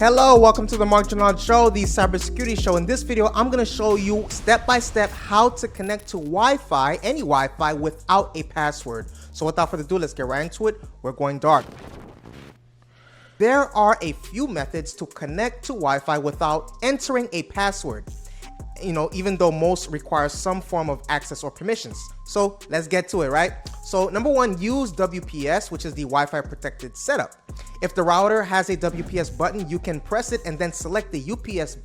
Hello, welcome to the Mark Janard Show, the cybersecurity show. In this video, I'm going to show you step by step how to connect to Wi-Fi, any Wi-Fi, without a password. So without further ado, let's get right into it. We're going dark. There are a few methods to connect to Wi-Fi without entering a password. Even though most require some form of access or permissions. So let's get to it, right? So number one, use WPS, which is the Wi-Fi protected setup. If the router has a WPS button, you can press it and then select the WPS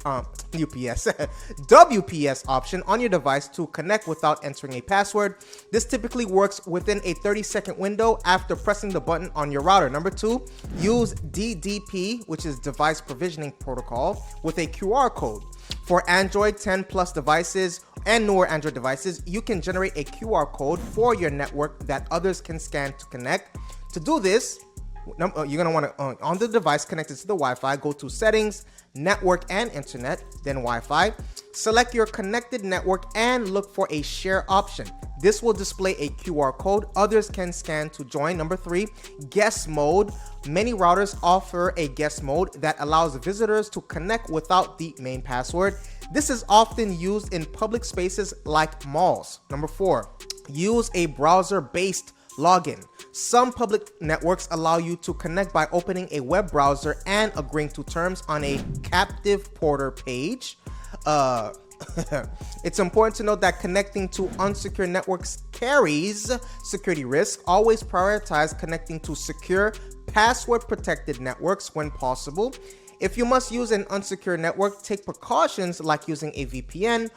option on your device to connect without entering a password. This typically works within a 30-second window after pressing the button on your router. Number two, use DDP, which is Device Provisioning Protocol, with a QR code. For Android 10 plus devices and newer Android devices, you can generate a QR code for your network that others can scan to connect. To do this, you're going to want to, on the device connected to the Wi-Fi, go to Settings, Network and Internet, then Wi-Fi. Select your connected network and look for a Share option. This will display a QR code others can scan to join. Number three, guest mode. Many routers offer a guest mode that allows visitors to connect without the main password. This is often used in public spaces like malls. Number four, use a browser-based login. Some public networks allow you to connect by opening a web browser and agreeing to terms on a captive porter page. It's important to note that connecting to unsecure networks carries security risk. Always prioritize connecting to secure, password-protected networks when possible. If you must use an unsecure network, take precautions like using a VPN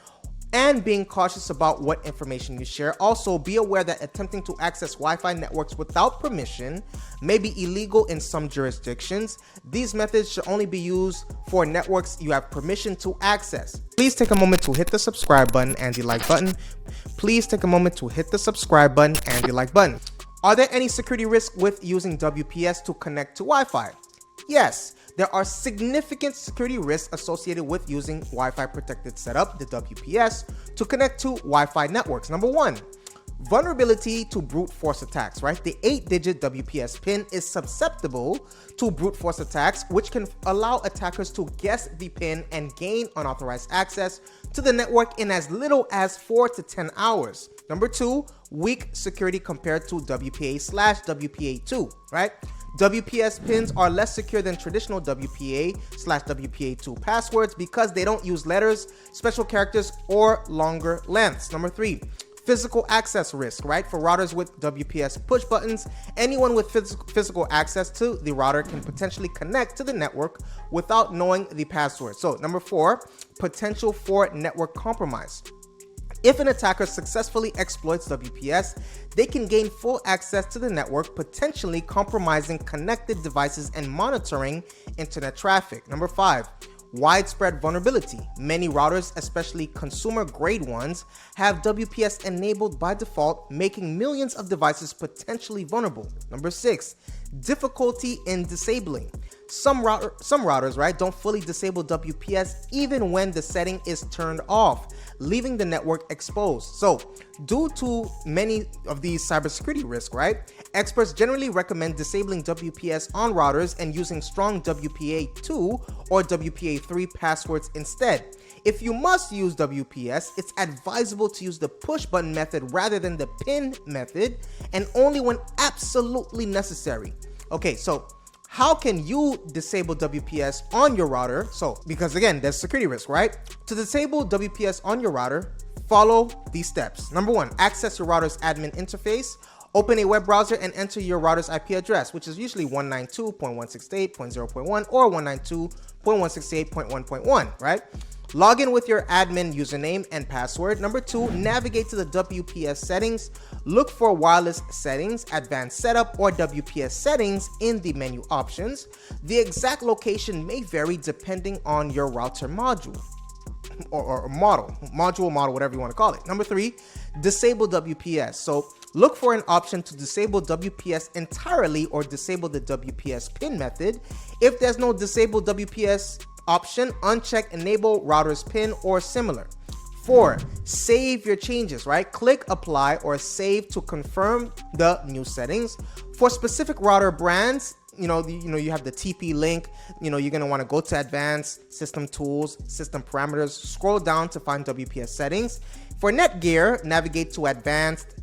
and being cautious about what information you share. Also, be aware that attempting to access Wi-Fi networks without permission may be illegal in some jurisdictions. These methods should only be used for networks you have permission to access. Please take a moment to hit the subscribe button and the like button. Please take a moment to hit the subscribe button and the like button. Are there any security risks with using WPS to connect to Wi-Fi? Yes. There are significant security risks associated with using Wi-Fi protected setup, the WPS, to connect to Wi-Fi networks. Number one, vulnerability to brute force attacks, right? The 8-digit WPS pin is susceptible to brute force attacks, which can allow attackers to guess the pin and gain unauthorized access to the network in as little as 4 to 10 hours. Number two, weak security compared to WPA/WPA2, right? WPS pins are less secure than traditional WPA/WPA2 passwords because they don't use letters, special characters, or longer lengths. Number three, physical access risk, right? For routers with WPS push buttons, anyone with physical access to the router can potentially connect to the network without knowing the password. So number four, potential for network compromise. If an attacker successfully exploits WPS, they can gain full access to the network, potentially compromising connected devices and monitoring internet traffic. Number five, widespread vulnerability. Many routers, especially consumer-grade ones, have WPS enabled by default, making millions of devices potentially vulnerable. Number six, difficulty in disabling. Some routers, right, don't fully disable WPS even when the setting is turned off, leaving the network exposed. So, due to many of these cybersecurity risks, right, experts generally recommend disabling WPS on routers and using strong WPA2 or WPA3 passwords instead. If you must use WPS, it's advisable to use the push button method rather than the pin method, and only when absolutely necessary. Okay, so how can you disable WPS on your router? So, because again, there's security risk, right? To disable WPS on your router, follow these steps. Number one, access your router's admin interface. Open a web browser and enter your router's IP address, which is usually 192.168.0.1 or 192.168.1.1, right? Log in with your admin username and password. Number two, navigate to the WPS settings. Look for wireless settings, advanced setup, or WPS settings in the menu options. The exact location may vary depending on your router module or model, whatever you want to call it. Number three, disable WPS. So look for an option to disable WPS entirely or disable the WPS pin method. If there's no disable WPS option, uncheck enable router's pin or similar. 4, save your changes, right? Click apply or save to confirm the new settings. For specific router brands, you have the TP link. You're going to want to go to Advanced, System Tools, System Parameters, scroll down to find WPS settings. For Netgear, navigate to Advanced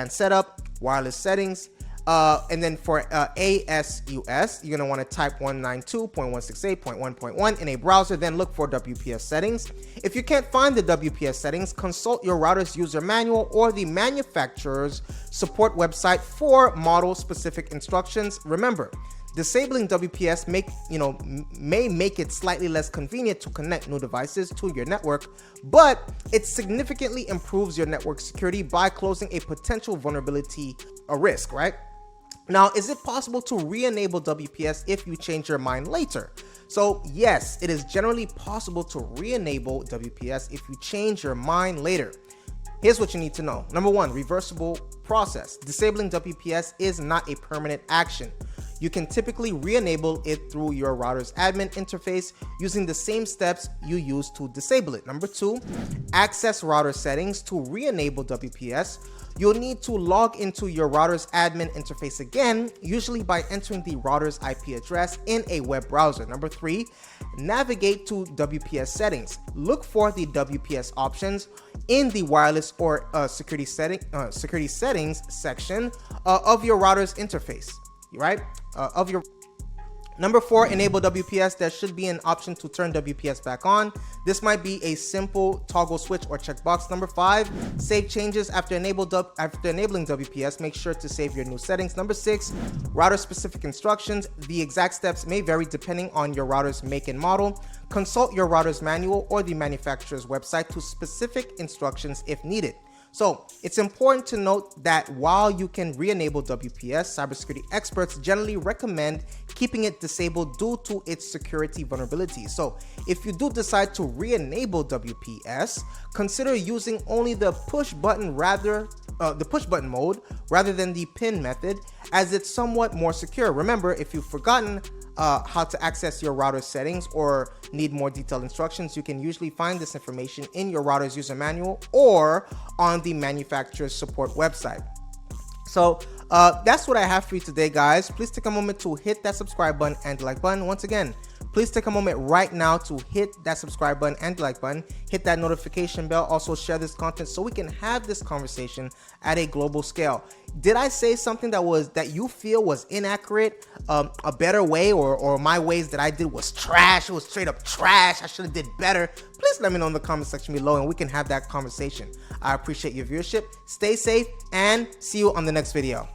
Setup, Wireless Settings. And then for ASUS, you're going to want to type 192.168.1.1 in a browser, then look for WPS settings. If you can't find the WPS settings, consult your router's user manual or the manufacturer's support website for model-specific instructions. Remember, disabling WPS may make it slightly less convenient to connect new devices to your network, but it significantly improves your network security by closing a potential vulnerability or risk, right? Now, is it possible to re-enable WPS if you change your mind later? So yes, it is generally possible to re-enable WPS if you change your mind later. Here's what you need to know. Number one, reversible process. Disabling WPS is not a permanent action. You can typically re-enable it through your router's admin interface using the same steps you use to disable it. Number two, access router settings. To re-enable WPS, you'll need to log into your router's admin interface again, usually by entering the router's IP address in a web browser. Number three, navigate to WPS settings. Look for the WPS options in the wireless or security settings section of your router's interface, right? Number four, enable WPS. There should be an option to turn WPS back on. This might be a simple toggle switch or checkbox. Number five, save changes after enabling WPS. Make sure to save your new settings. Number six, router specific instructions. The exact steps may vary depending on your router's make and model. Consult your router's manual or the manufacturer's website to specific instructions if needed. So it's important to note that while you can re-enable WPS, cybersecurity experts generally recommend keeping it disabled due to its security vulnerabilities. So if you do decide to re-enable WPS, consider using only the push button mode rather than the pin method, as it's somewhat more secure. Remember, if you've forgotten how to access your router settings or need more detailed instructions, you can usually find this information in your router's user manual or on the manufacturer's support website. So that's what I have for you today, guys. Please take a moment to hit that subscribe button and like button. Once again, please take a moment right now to hit that subscribe button and like button, hit that notification bell, also share this content so we can have this conversation at a global scale. Did I say something that you feel was inaccurate, a better way, or my ways that I did was trash? It was straight up trash. I should have did better. Please let me know in the comment section below and we can have that conversation. I appreciate your viewership. Stay safe and see you on the next video.